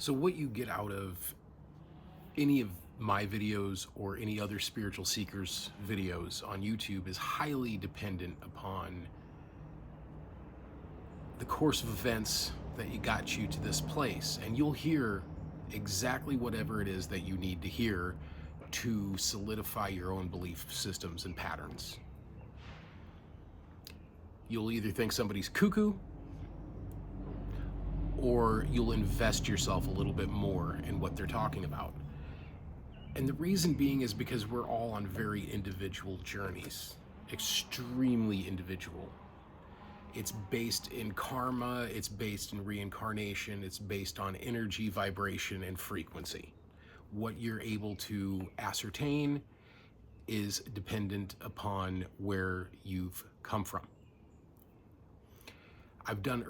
So what you get out of any of my videos or any other spiritual seekers videos on YouTube is highly dependent upon the course of events that got you to this place. And you'll hear exactly whatever it is that you need to hear to solidify your own belief systems and patterns. You'll either think somebody's cuckoo, or you'll invest yourself a little bit more in what they're talking about. And the reason being is because we're all on very individual journeys, extremely individual. It's based in karma, it's based in reincarnation, it's based on energy, vibration, and frequency. What you're able to ascertain is dependent upon where you've come from. I've done,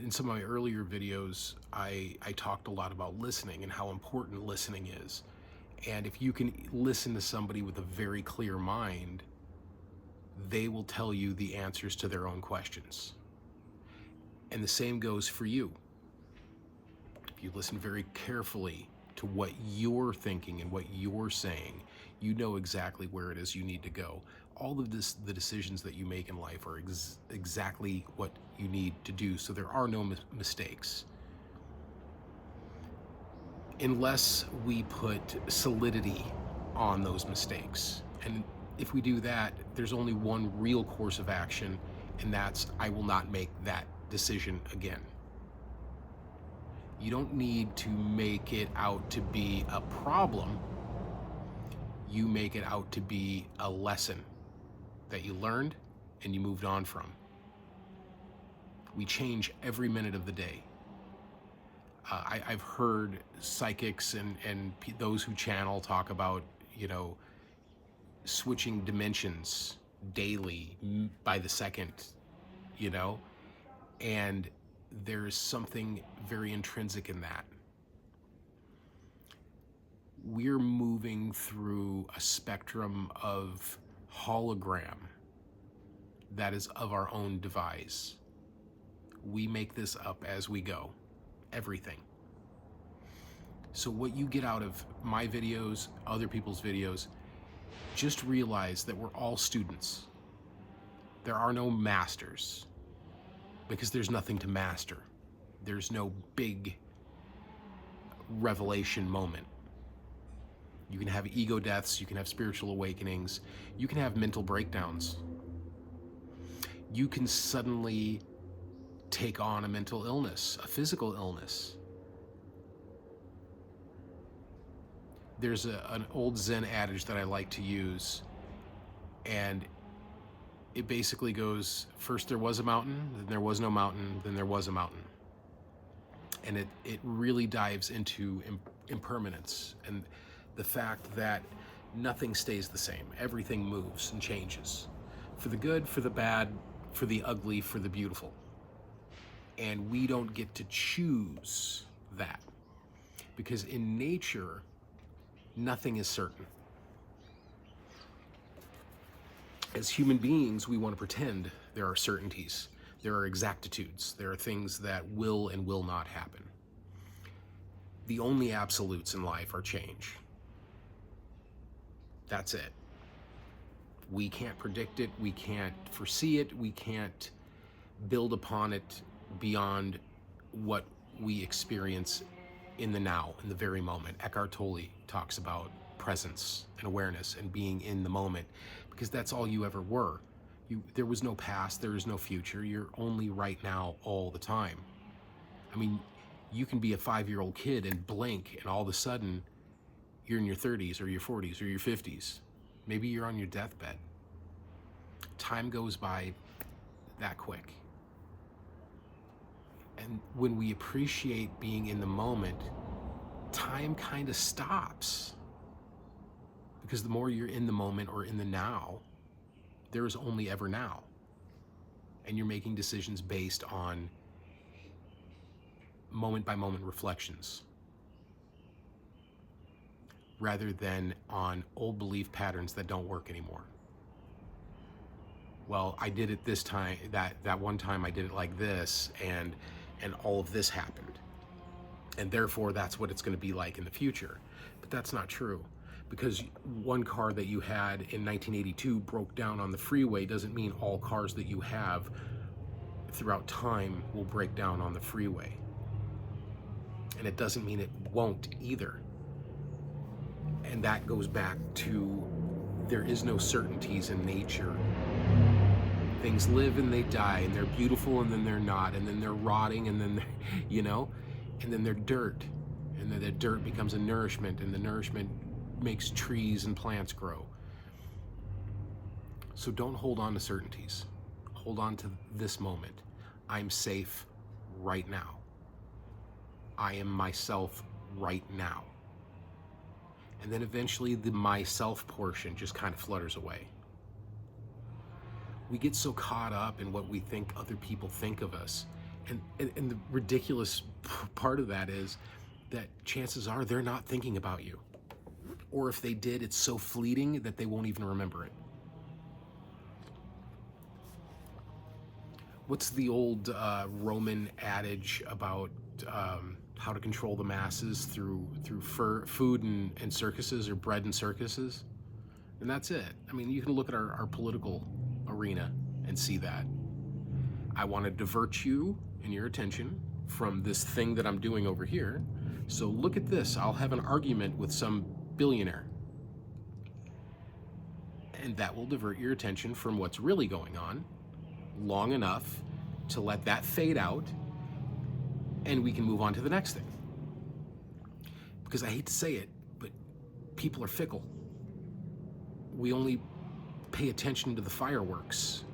in some of my earlier videos, I talked a lot about listening and how important listening is. And if you can listen to somebody with a very clear mind, they will tell you the answers to their own questions. And the same goes for you. If you listen very carefully to what you're thinking and what you're saying, you know exactly where it is you need to go. All of the decisions that you make in life are exactly what you need to do, so there are no mistakes. Unless we put solidity on those mistakes. And if we do that, there's only one real course of action, and that's I will not make that decision again. You don't need to make it out to be a problem. You make it out to be a lesson that you learned and you moved on from. We change every minute of the day. I've heard psychics and those who channel talk about, switching dimensions daily by the second, and there's something very intrinsic in that. We're moving through a spectrum of hologram that is of our own device. We make this up as we go. Everything. So what you get out of my videos, other people's videos, just realize that we're all students. There are no masters, because there's nothing to master. There's no big revelation moment. You can have ego deaths, you can have spiritual awakenings, you can have mental breakdowns. You can suddenly take on a mental illness, a physical illness. There's an old Zen adage that I like to use, and it basically goes, first there was a mountain, then there was no mountain, then there was a mountain. And it really dives into impermanence and the fact that nothing stays the same. Everything moves and changes. For the good, for the bad, for the ugly, for the beautiful. And we don't get to choose that, because in nature, nothing is certain. As human beings, we want to pretend there are certainties, there are exactitudes, there are things that will and will not happen. The only absolutes in life are change. That's it. We can't predict it, we can't foresee it, we can't build upon it beyond what we experience in the now, in the very moment. Eckhart Tolle talks about presence and awareness and being in the moment, because that's all you ever were. There was no past, there is no future. You're only right now all the time. I mean, you can be a 5-year-old kid and blink, and all of a sudden you're in your 30s or your 40s or your 50s. Maybe you're on your deathbed. Time goes by that quick. And when we appreciate being in the moment, time kind of stops. Because the more you're in the moment or in the now, there is only ever now. And you're making decisions based on moment by moment reflections, rather than on old belief patterns that don't work anymore. Well, I did it this time, that one time I did it like this, and all of this happened. and therefore that's what it's going to be like in the future. But that's not true, because one car that you had in 1982 broke down on the freeway doesn't mean all cars that you have throughout time will break down on the freeway. And it doesn't mean it won't either. And that goes back to, there is no certainties in nature. Things live and they die, and they're beautiful and then they're not, and then they're rotting, and then they're, and then they're dirt, and then the dirt becomes a nourishment, and the nourishment makes trees and plants grow. So don't hold on to certainties. Hold on to this moment. I'm safe right now. I am myself right now. And then eventually the myself portion just kind of flutters away. We get so caught up in what we think other people think of us. And the ridiculous part of that is that chances are they're not thinking about you. Or if they did, it's so fleeting that they won't even remember it. What's the old Roman adage about how to control the masses through food and circuses, or bread and circuses? And that's it. I mean, you can look at our political arena and see that. I want to divert you and your attention from this thing that I'm doing over here. So look at this. I'll have an argument with some billionaire. And that will divert your attention from what's really going on long enough to let that fade out, and we can move on to the next thing. Because I hate to say it, but people are fickle. We only pay attention to the fireworks.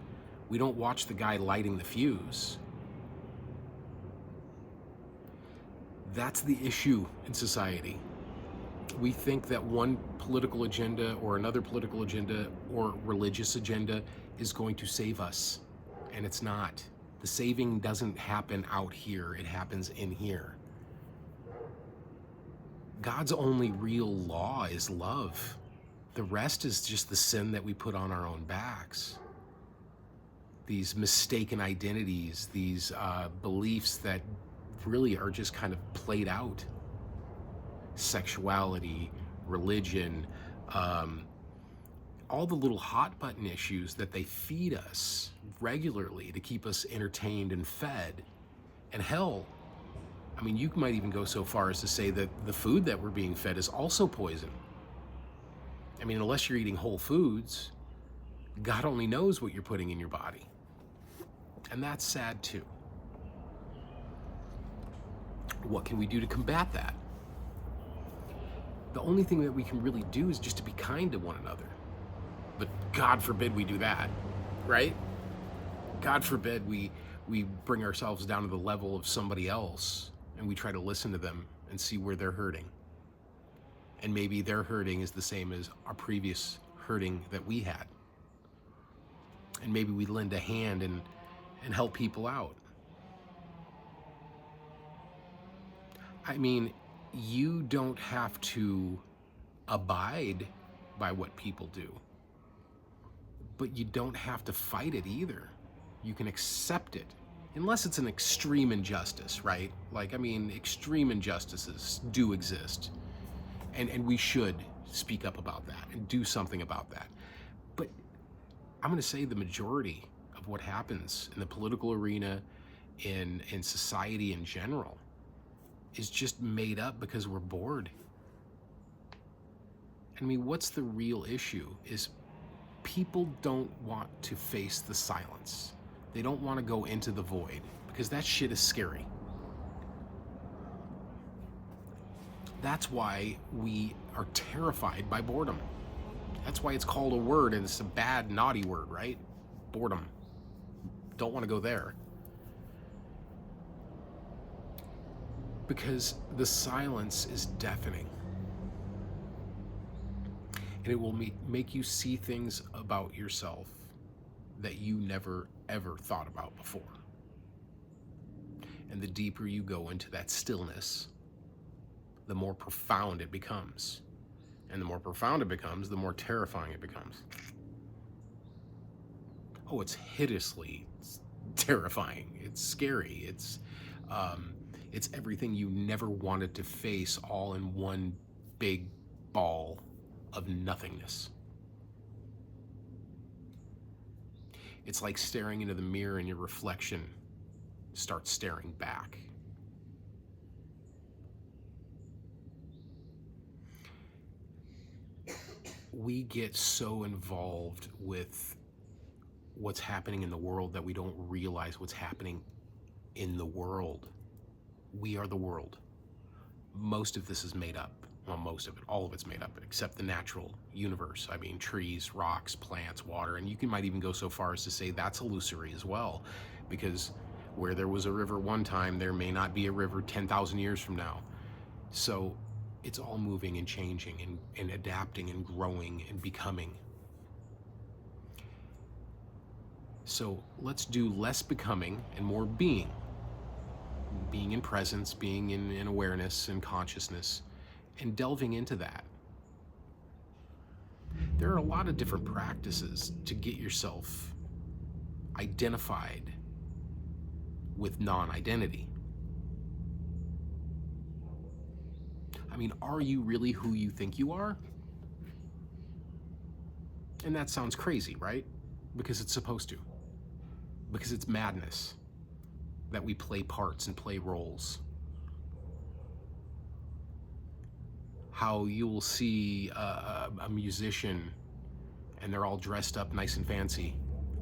We don't watch the guy lighting the fuse. That's the issue in society. We think that one political agenda or another political agenda or religious agenda is going to save us. And it's not. The saving doesn't happen out here. It happens in here. God's only real law is love. The rest is just the sin that we put on our own backs. These mistaken identities, these beliefs that really are just kind of played out. Sexuality, religion, all the little hot button issues that they feed us regularly to keep us entertained and fed. And hell, I mean, you might even go so far as to say that the food that we're being fed is also poison. I mean, unless you're eating whole foods, God only knows what you're putting in your body. And that's sad too. What can we do to combat that? The only thing that we can really do is just to be kind to one another. But God forbid we do that, right? God forbid we bring ourselves down to the level of somebody else and we try to listen to them and see where they're hurting. And maybe their hurting is the same as our previous hurting that we had. And maybe we lend a hand and help people out. I mean, you don't have to abide by what people do, but you don't have to fight it either. You can accept it, unless it's an extreme injustice, right? Like, I mean, extreme injustices do exist, and we should speak up about that and do something about that. But I'm going to say the majority of what happens in the political arena, in society in general, is just made up because we're bored. I mean, what's the real issue is people don't want to face the silence. They don't want to go into the void because that shit is scary. That's why we are terrified by boredom. That's why it's called a word, and it's a bad, naughty word, right? Boredom. Don't want to go there. Because the silence is deafening. And it will make you see things about yourself that you never, ever thought about before. And the deeper you go into that stillness, the more profound it becomes. And the more profound it becomes, the more terrifying it becomes. Oh, it's hideously terrifying. It's scary. It's everything you never wanted to face all in one big ball of nothingness. It's like staring into the mirror and your reflection starts staring back. We get so involved with what's happening in the world that we don't realize what's happening in the world. We are the world. Most of this is made up. Well, most of it, all of it's made up, except the natural universe. I mean, trees, rocks, plants, water, and might even go so far as to say that's illusory as well, because where there was a river one time, there may not be a river 10,000 years from now. So it's all moving and changing and adapting and growing and becoming. So let's do less becoming and more being. Being in presence, being in awareness and consciousness, and delving into that. There are a lot of different practices to get yourself identified with non-identity. I mean, are you really who you think you are? And that sounds crazy, right? Because it's supposed to. Because it's madness that we play parts and play roles. How you'll see a musician and they're all dressed up nice and fancy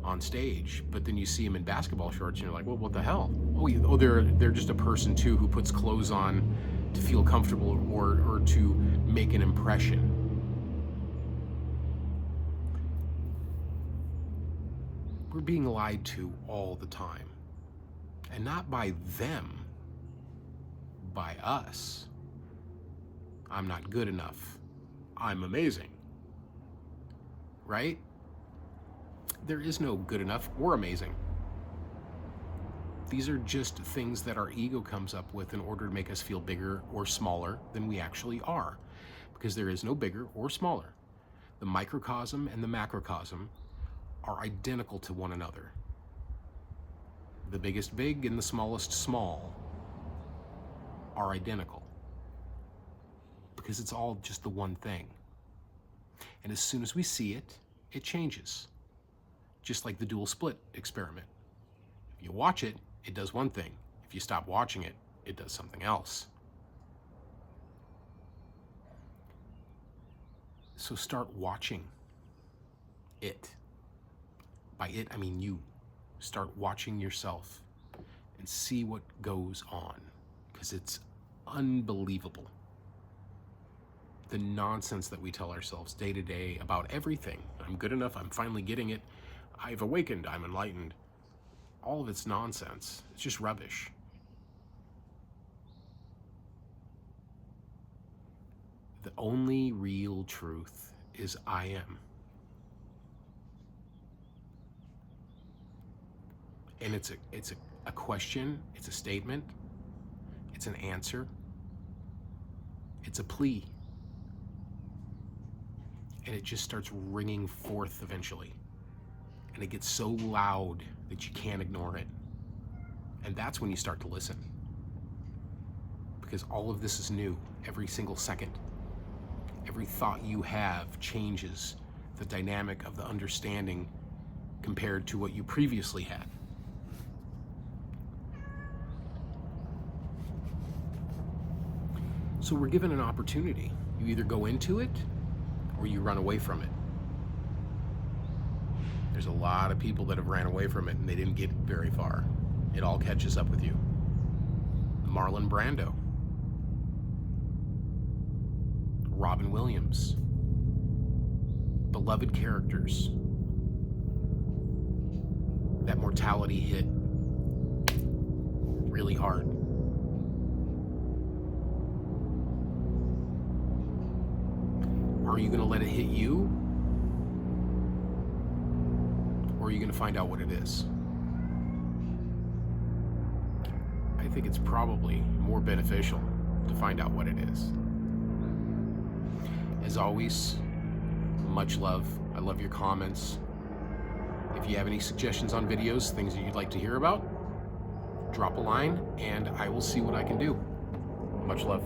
on stage, but then you see them in basketball shorts and you're like, well, what the hell? Oh, they're just a person too who puts clothes on to feel comfortable or to make an impression. We're being lied to all the time. And not by them, by us. I'm not good enough. I'm amazing. Right? There is no good enough or amazing. These are just things that our ego comes up with in order to make us feel bigger or smaller than we actually are. Because there is no bigger or smaller. The microcosm and the macrocosm are identical to one another. The biggest big and the smallest small are identical. Because it's all just the one thing. And as soon as we see it, it changes. Just like the dual split experiment. If you watch it, it does one thing. If you stop watching it, it does something else. So start watching it. By it, I mean you. Start watching yourself and see what goes on. Because it's unbelievable. The nonsense that we tell ourselves day to day about everything. I'm good enough, I'm finally getting it, I've awakened, I'm enlightened. All of it's nonsense. It's just rubbish. The only real truth is I am. And it's a question, it's a statement, it's an answer, it's a plea. And it just starts ringing forth eventually. And it gets so loud that you can't ignore it. And that's when you start to listen. Because all of this is new every single second. Every thought you have changes the dynamic of the understanding compared to what you previously had. So we're given an opportunity. You either go into it or you run away from it. There's a lot of people that have ran away from it and they didn't get very far. It all catches up with you. Marlon Brando, Robin Williams, beloved characters. That mortality hit really hard. Are you going to let it hit you? Or are you going to find out what it is? I think it's probably more beneficial to find out what it is. As always, much love. I love your comments. If you have any suggestions on videos, things that you'd like to hear about, drop a line and I will see what I can do. Much love.